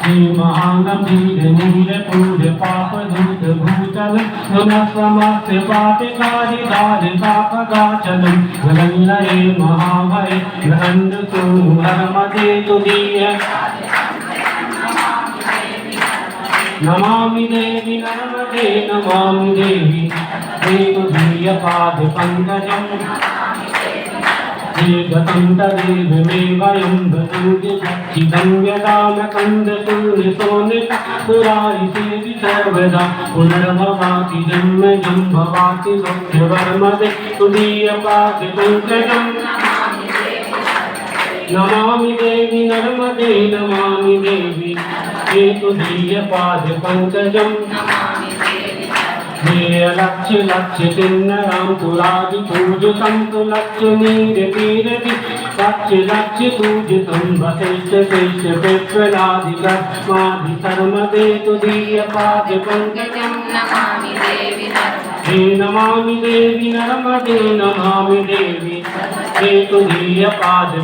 श्री महागंभीर नील पूज पाप दूत भूतल नमस्ते पापिकारी दार तापगाचल गलन्नये महाभय ग्रहण सोनु नर्मदे तुदीय नमामि देवी नर्मदे नमामि देवी तुदीय पाद पंकजं गतं तदेव मे वयं भजन्त्यचिदं व्यदानकन्दसूनिसोनितपुरारि सेवि सर्वदा पुनर्भवाति जन्मजं भवाति भक्तिवर्मदे तुदीयपादपङ्कजम् नमामि देवी नर्मदे नमामि देवी तुदीयपादपङ्कजम् लक्ष्य लक्ष्य किन्नरां तुरादि पूजितं तु लक्ष्मीरतीरति लक्ष्य लक्ष्य पूजितं वसिष्ठ शिष्य पिप्पलादि ब्रह्मादि सर्वदे तुदीयपादपङ्कजं नमामि देवी नर्मदे नमामि देवी तुदीयपाद